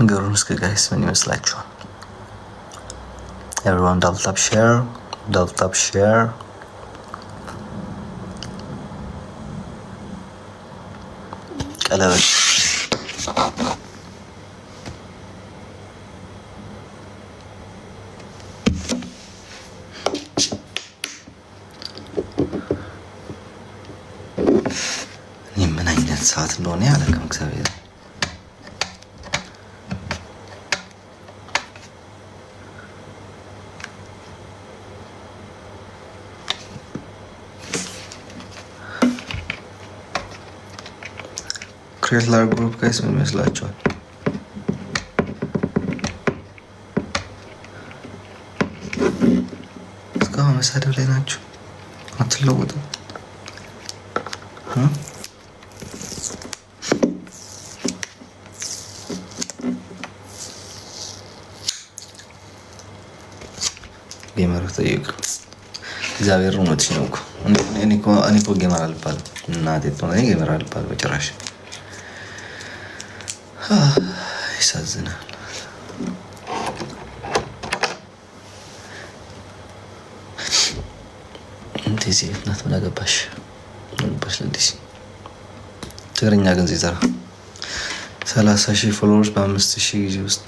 ንገሩን እስኪ ጋይስ ምን ይመስላችኋል? Everyone double tap share. ቀለበት ምን አይነት ሰዓት እንደሆነ ያለቀም እግዚአብሔር ክሬት ላር ግሩፕ ጋይስ ምን ይመስላችኋል? እስካሁን መሳደብ ላይ ናችሁ፣ አትለወጡም። ጌመር ጠይቅ እግዚአብሔር እውነትሽ ነው እኮ እኔ እኮ ጌመር አልባልም። እናቴ እኔ ጌመር አልባልም በጭራሽ። ይሳዝናል። እንደዚህ እናት ምን አገባሽ ለእንደዚህ ትግርኛ ግን ሲሰራ 30,000 ፎሎወርስ በ5,000 ጊዜ ውስጥ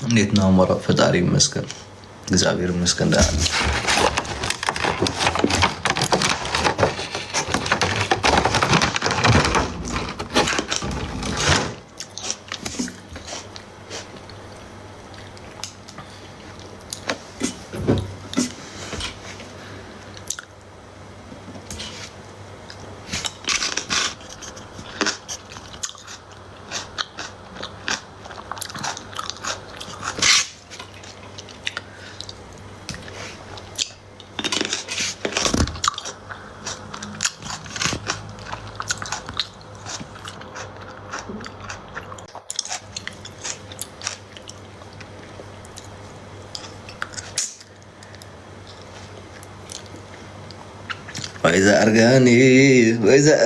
እንዴት ነው አማራ? ፈጣሪ ይመስገን፣ እግዚአብሔር ይመስገን። وإذا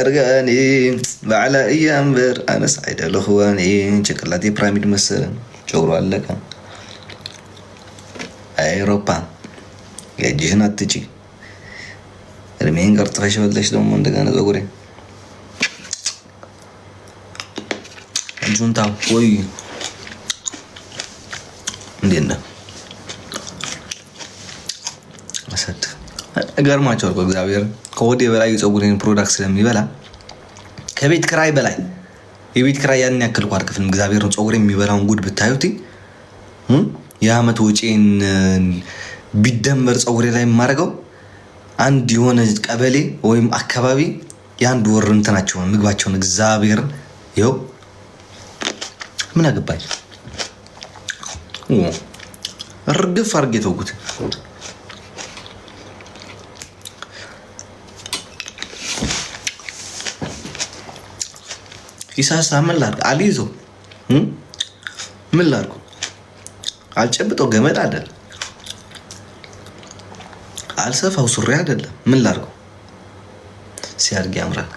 أرجاني بعلى أيام بر أنا سعيد الأخواني شكلاتي براميد مثلا شغلوا لك أوروبا جيجنا تجي رمين قرط خش ولاش دوم من دكان زغوري أنتم تاو وي ندينا أسد أجر ما تشوف እግዚአብሔር ከወዴ በላይ የፀጉሬን ፕሮዳክት ስለሚበላ ከቤት ክራይ በላይ የቤት ክራይ ያን ያክል ቋር ክፍልም እግዚአብሔርን ፀጉሬን የሚበላውን ጉድ ብታዩት የአመት ወጪን ቢደመር ፀጉሬ ላይ የማደርገው አንድ የሆነ ቀበሌ ወይም አካባቢ የአንድ ወር እንትናቸው ምግባቸውን እግዚአብሔርን ይኸው ምን አገባኝ እርግፍ አድርጌ ተውኩት። ይሳሳ ምን ላድርግ አልይዞ ምን ላድርግ አልጨብጠው ገመድ አይደል አልሰፋው ሱሪ አይደለም ምን ላድርግ ሲያድግ ያምራል።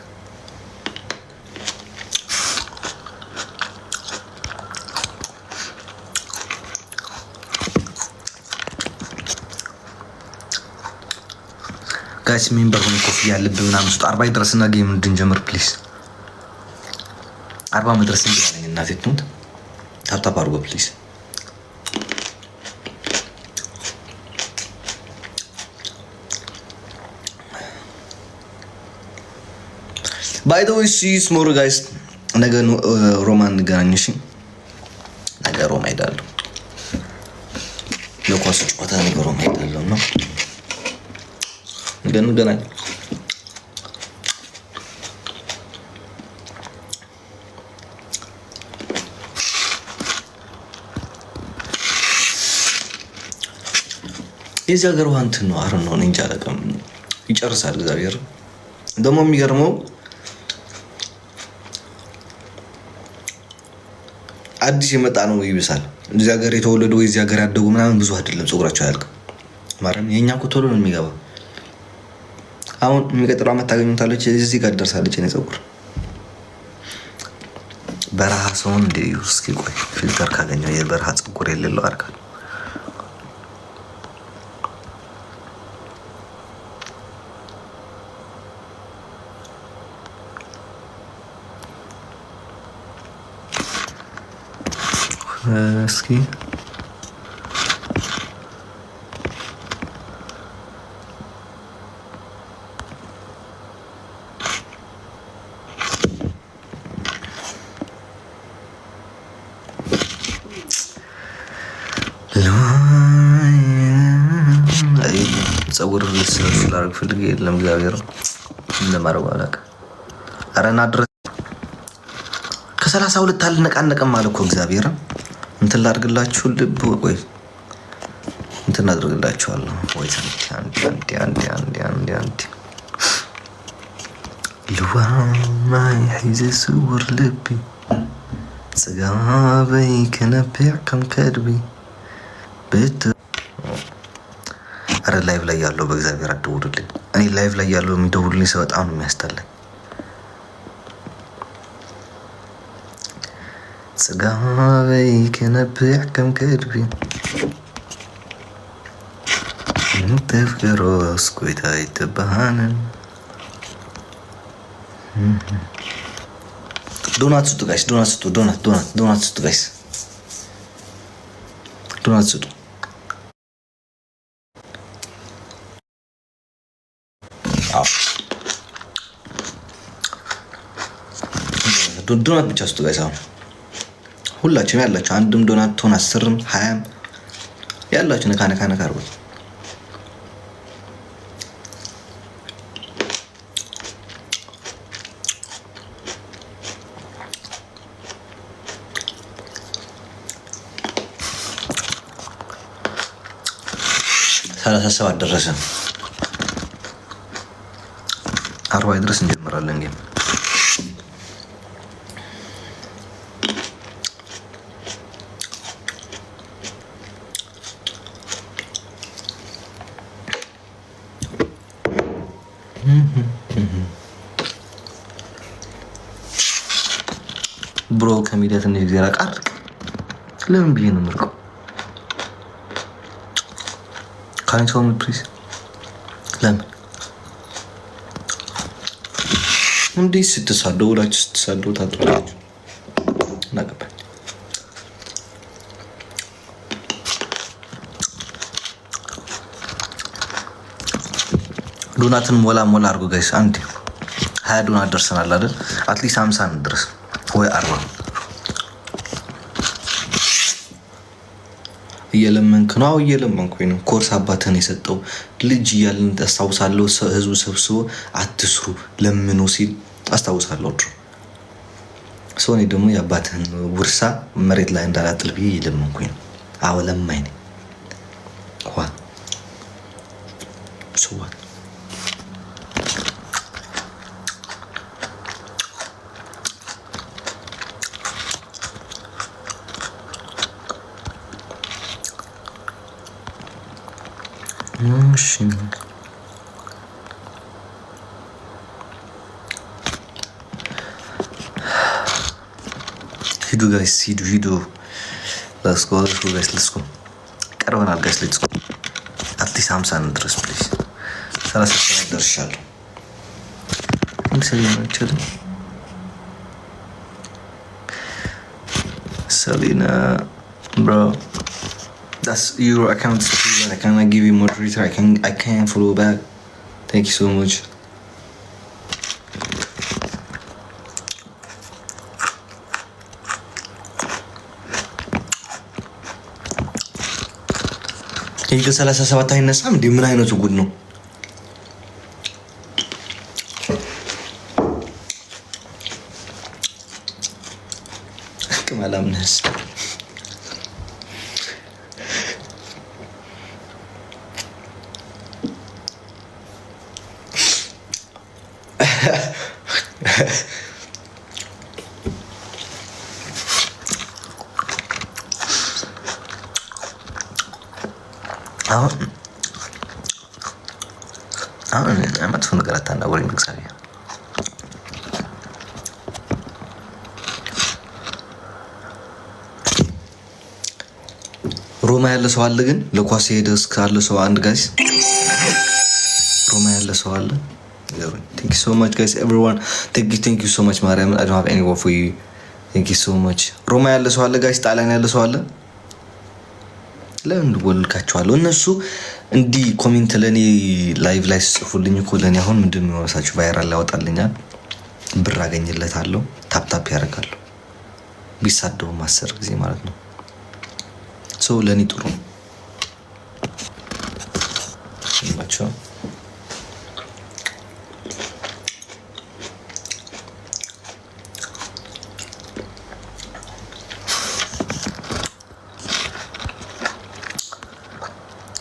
ጋይስ ሜምበር ሆነ ኮፍያ ያለብህ ምናምን ውስጥ 40 ድረስና ጌም እንድንጀምር ፕሊዝ 40 መድረስ እንዴ እናቴ ትሙት ታፕታፕ አድርጎ ፕሊዝ ባይ ዘ ዌይ ሲ ስሞር ጋይስ ነገ ሮማ እንገናኝ። እሺ ነገ ሮማ ሄዳለሁ። ለኳስ ጨዋታ ነገ ሮማ ሄዳለሁ ነው ነገ እንገናኝ። የዚህ ሀገር ውሃ እንትን ነው። አረን ነው እንጃ አላውቅም። ይጨርሳል እግዚአብሔር። ደግሞ የሚገርመው አዲስ የመጣ ነው ይብሳል። እዚህ ሀገር የተወለዱ ወይ እዚህ ሀገር ያደጉ ምናምን ብዙ አይደለም ፀጉራቸው አያልቅም። ማርያም የእኛ እኮ ቶሎ ነው የሚገባ። አሁን የሚቀጥለው ዓመት ታገኙታለች። እዚህ ጋር ደርሳለች። እኔ ፀጉር በረሃ ሰውን እንደ እስኪ ቆይ ፊልተር ካገኘው የበረሃ ፀጉር የሌለው አርካል እስኪ ፀጉር ስላደረግ ፈልጌ የለም እግዚአብሔር እንደማረጉ አላውቅም። አረና ድረስ ከ32 አልነቃነቅም አለ እኮ እግዚአብሔር። እንትን ላድርግላችሁ ልብ ቆይ እንትን አድርግላችኋለሁ ወይ አንድ ልዋማይ ሒዘ ስውር ልቢ ጽጋበይ ከነቢዕ ከም ከድቢ ብት አረ ላይቭ ላይ ያለው በእግዚአብሔር አትደውሉልኝ። እኔ ላይቭ ላይ ያለው የሚደውሉልኝ ሰው በጣም ነው የሚያስጠላኝ። ጽጋበይ ከነቢዕ ከም ከድቢ ተፍቅሮስ ጎይታ ይትበሃንን ዶናት ስጡ ጋይስ፣ ዶናት ስጡ፣ ዶናት ስጡ ጋይስ፣ ዶናት ስጡ። ዶናት ብቻ ስጡ ጋይስ። አሁን ሁላችሁም ያላችሁ አንድም ዶናት ትሆን 10ም 20ም ያላችሁ ነካ አድርጉት። ሰላሳ ሰባት ደረሰ። 40 ድረስ እንጀምራለን ግን ብሮ ከሚዲያ ትንሽ ጊዜ ራቅ። ለምን ብዬ ነው የምርቀው? ካን ሶም ፕሊዝ። ለምን እንዲህ ስትሳደው ውላችሁ ስትሳደው ታጥራችሁ እናገባኝ። ዶናትን ሞላ አድርጎ ጋይስ። አንዴ 20 ዶናት ደርሰናል አይደል? አትሊስት 50 ድረስ ወይ 40 እየለመንክ ነው። እየለመንኩኝ ነው። ኮርስ አባትህን የሰጠው ልጅ እያልን አስታውሳለሁ። ህዝቡ ሰብስቦ አትስሩ ለምኑ ሲል አስታውሳለሁ። ሰው እኔ ደግሞ የአባትህን ውርሳ መሬት ላይ እንዳላጥል ብዬ እየለመንኩኝ ነው። አዎ ለማኝ ነኝ። ሰዋት ሂዱ ጋይስ፣ ሂዱ። ሌትስ ጎ ጋይስ፣ ሌትስ ጎ። ቀርበናል ጋይስ፣ ሌትስ ጎ። አትሊስት 50 ድረስ ፕሊዝ። 37 ደርሻለሁ። ሰሊና ብሮ that's your account. I cannot give you moderator. I can't follow back. Thank you so much. ይህ ከ37 አይነሳም እንዴ? ምን አይነቱ ጉድ ነው? ቅመላምነስ አሁን መጥፎ ነገር አታናግረኝ በእግዚአብሔር። ሮማ ያለ ሰው አለ ግን ለኳስ ሄደ እስካለ ሰው አንድ ጋይስ ሮማ ያለ ሰው አለ። Thank you so much guys everyone. Thank you so much ማርያም I don't have anyone for you. Thank you so much. ሮማ ያለ ሰው አለ ጋይስ፣ ጣሊያን ያለ ሰው አለ። ለምን ወልካቸዋለሁ? እነሱ እንዲህ ኮሜንት ለኔ ላይቭ ላይ ጽፉልኝ እኮ ለኔ አሁን ምንድነው የሚወሳችሁ? ቫይራል ያወጣልኛል፣ ብር አገኝለታለሁ፣ ታፕ ያደርጋለሁ። ቢሳደው ማሰር ጊዜ ማለት ነው። ሰው ለኔ ጥሩ ነው ባቸው።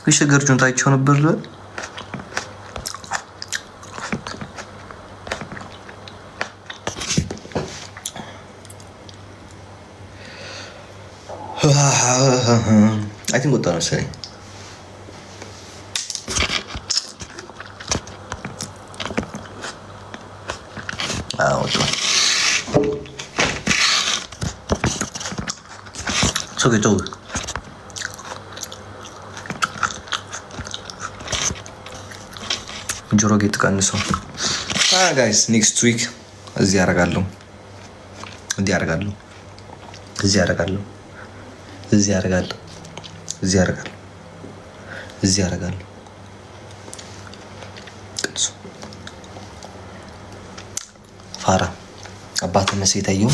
የሸገር ጁንታቸው ነበር ለ አይ ቲንክ ወጣ መሰለኝ። ወጣ ሶጌቶ ጆሮ ጌጥ ቀንሰው ጋይስ ኔክስት ዊክ እዚህ ያደርጋለሁ፣ እዚህ ያደርጋለሁ፣ እዚህ ያደርጋለሁ፣ እዚህ ያደርጋለሁ፣ እዚህ ያደርጋለሁ፣ እዚህ ያደርጋለሁ። ቀንሱ ፋራ አባትነት የታየው